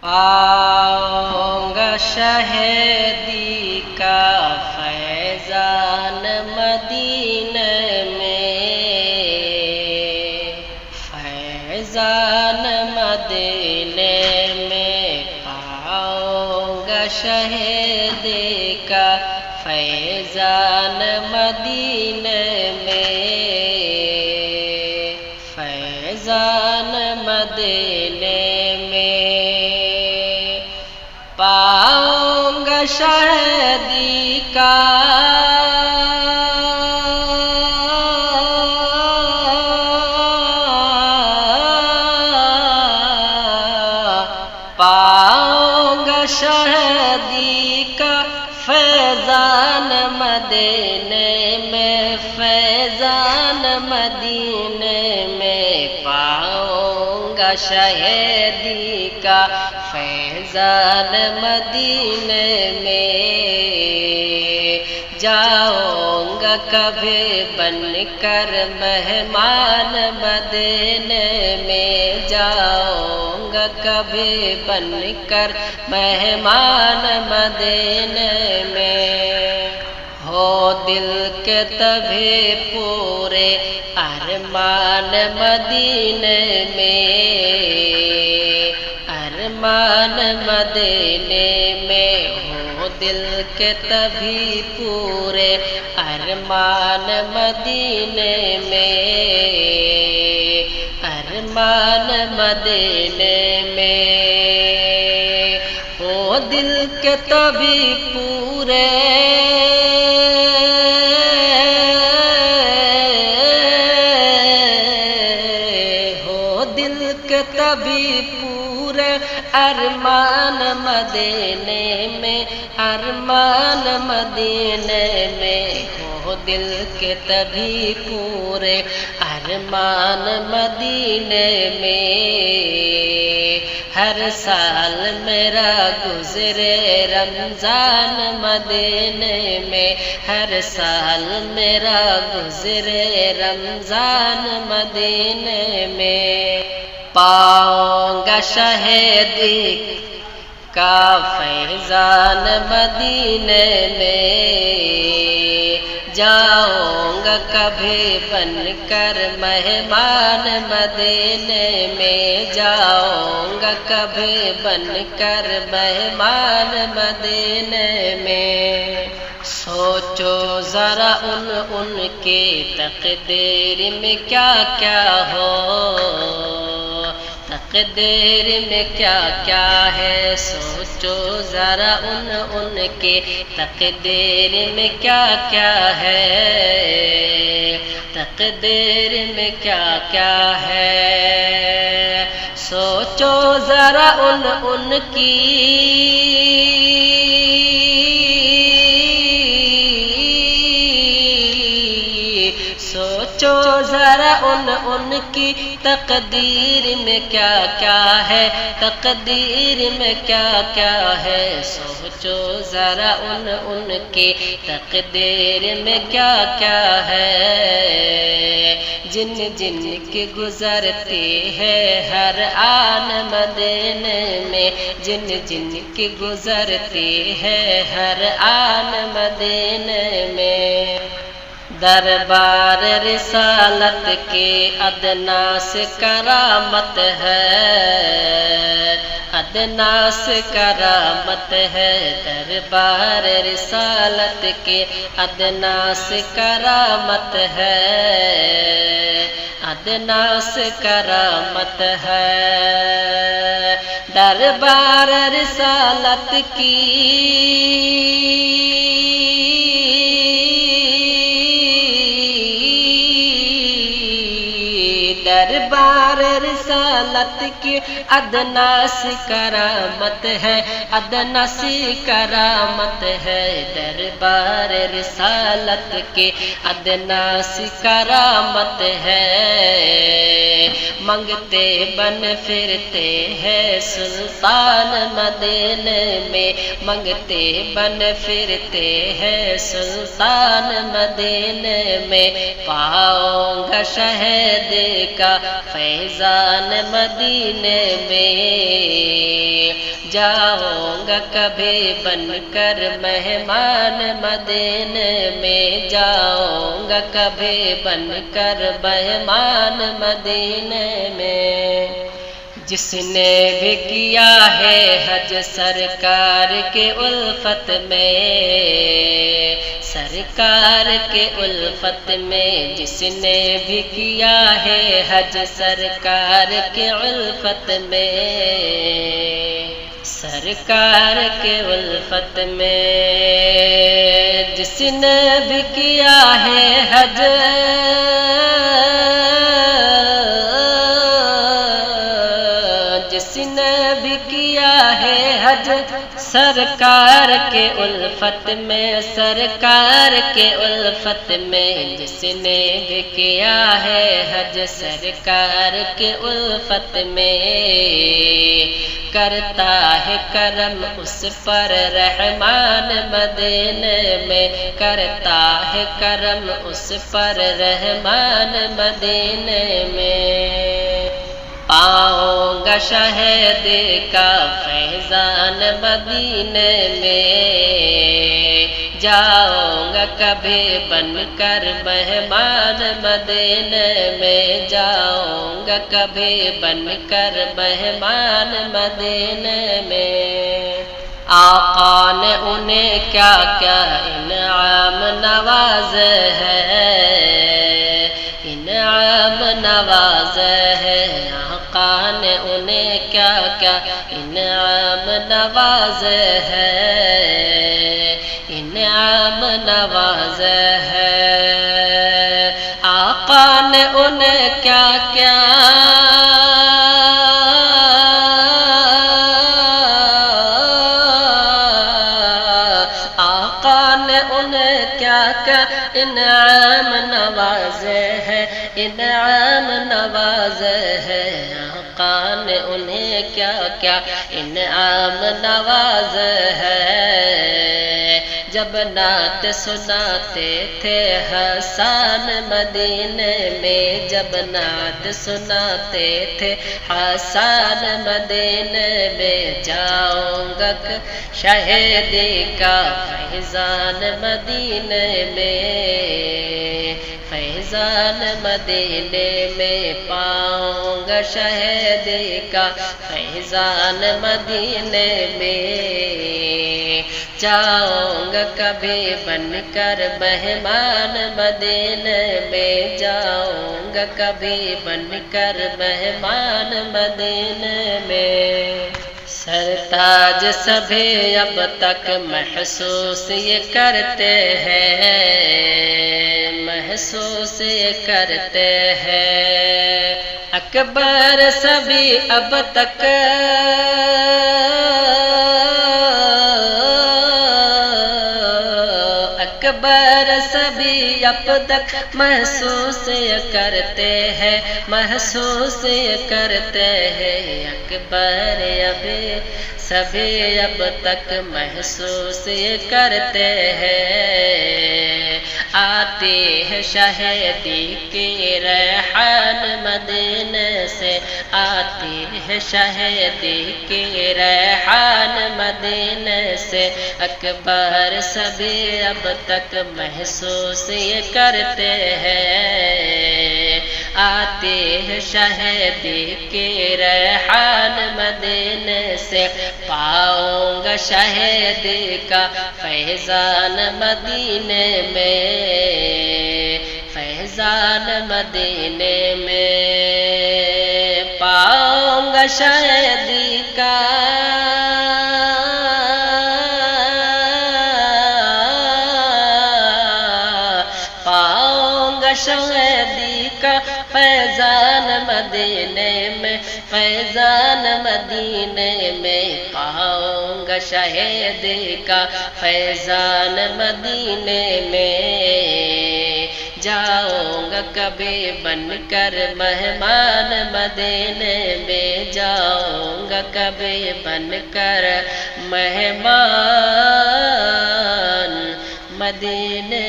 پاؤں گا شہدی کا فیضان مدینہ میں، فیضان مدینہ میں پاؤں گا شہدی کا فیضان مدینہ میں، فیضان مدینہ پاؤں گا شہدی کا پاؤں گا شہدی کا فیضان مدینے میں، فیضان مدینے میں پاؤں گا شہدی کا فیضان مدینے میں، جاؤں گا کبھی بن کر مہمان مدینے میں، جاؤں گا کبھی بن کر مہمان مدینے میں، ہو دل کے تبھی پورے ارمان مدینے میں، ارمان مدینے میں ہو دل کے تبھی پورے ارمان مدینے میں، ارمان مدینے میں ہو دل کے تبھی پورے کبھی پورے ارمان مدینے میں، ارمان مدینے میں ہو دل کے تبھی پورے ارمان مدینے میں، ہر سال میرا گزرے رمضان مدینے میں، ہر سال میرا گزرے رمضان مدینے میں، پاؤں گا شہدی کا فیضان مدینے میں، جاؤں گا کبھی بن کر مہمان مدینے میں، جاؤں گا کبھی بن کر مہمان مدینے میں، سوچو ذرا ان کے تقدیر میں کیا کیا ہو، تقدیر میں کیا کیا ہے، سوچو ذرا ان کے تقدیر میں کیا کیا ہے، تقدیر میں کیا کیا ہے، سوچو ذرا ان کی سوچو ذرا ان کی تقدیر میں کیا کیا ہے، تقدیر میں کیا کیا ہے، سوچو ذرا ان کی تقدیر میں کیا کیا ہے، جن جن کی گزرتی ہے ہر آن مدینے میں، جن جن کی گزرتی ہے ہر آن مدینے میں، دربار رسالت کی ادنا سے کرامت ہے، ادنا سے کرامت ہے، دربار رسالت کی ادنا سے کرامت ہے، ادنا سے کرامت ہے، دربار رسالت کی دربار رسالت کی ادنا سی کرامت ہے، ادنا سی کرامت ہے، دربار رسالت کی ادنا سی کرامت ہے، منگتے بن پھرتے ہیں سلطان مدینے میں، منگتے بن پھرتے ہیں سلطان مدینے میں، پاؤں گا شہد کا فیضان مدینے میں، جاؤں گا کبھی بن کر مہمان مدینے میں، جاؤں گا کبھی بن کر مہمان مدینے میں۔ جس نے بھی کیا ہے حج سرکار کے الفت میں، سرکار کے الفت میں، جس نے بھی کیا ہے حج سرکار کے الفت میں، سرکار کے الفت میں، جس نے بھی کیا ہے حج جس نے بھی کیا ہے حج سرکار کے الفت میں، سرکار کے الفت میں، جس نے بھی کیا ہے حج سرکار کے الفت میں، کرتا ہے کرم اس پر رحمان مدینے میں، کرتا ہے کرم اس پر رحمان مدینے میں۔ پاؤں گا شہد کا فیضان مدینے میں، جاؤں گا کبھی بن کر مہمان مدینے میں، جاؤں گا کبھی بن کر مہمان مدینے میں۔ آقا نے انہیں کیا کیا انعام نواز ہے، انعام نواز ہے، آقا نے انہیں کیا کیا انعام نواز ہے، انعام نواز ہے، آقا نے انہیں کیا کیا انعام نواز ہے، انعام نواز ہے، آقا نے انہیں کیا کیا انعام نواز ہے۔ جب نعت سناتے تھے حسان مدینے میں، جب نعت سناتے تھے حسان مدینے میں، جاؤں گا شہیدی کا فیضان مدینے میں، فیضان مدینے میں، پاؤں گا شہیدی کا فیضان مدینے میں، جاؤں گا کبھی بن کر مہمان مدینے میں، جاؤں گا کبھی بن کر مہمان مدینے میں۔ سرتاج سبھی اب تک محسوس یہ کرتے ہیں، محسوس یہ کرتے ہیں، اکبر سبھی اب تک اکبر سبھی اب تک محسوس کرتے ہیں، محسوس کرتے ہیں، اکبر ابھی سبھی اب تک محسوس کرتے ہیں۔ آتی ہے شہیدی کی ریحان مدینے سے، آتی ہے شہیدی کی ریحان مدینے سے، اکبر سبھی اب تک محسوس یہ کرتے ہیں۔ آتی ہے شہیدی کی ریحان مدینے سے، پاؤں گا شہیدی کا فیضان مدینے میں، فیضان مدینے میں، پاؤں گا شہیدی کا شہیدی کا فیضان مدینے میں، فیضان مدینے میں، پاؤں گا شہیدی کا فیضان مدینے میں، جاؤں گا کبھی بن کر مہمان مدینے میں، جاؤں گا کبھی بن کر مہمان مدینے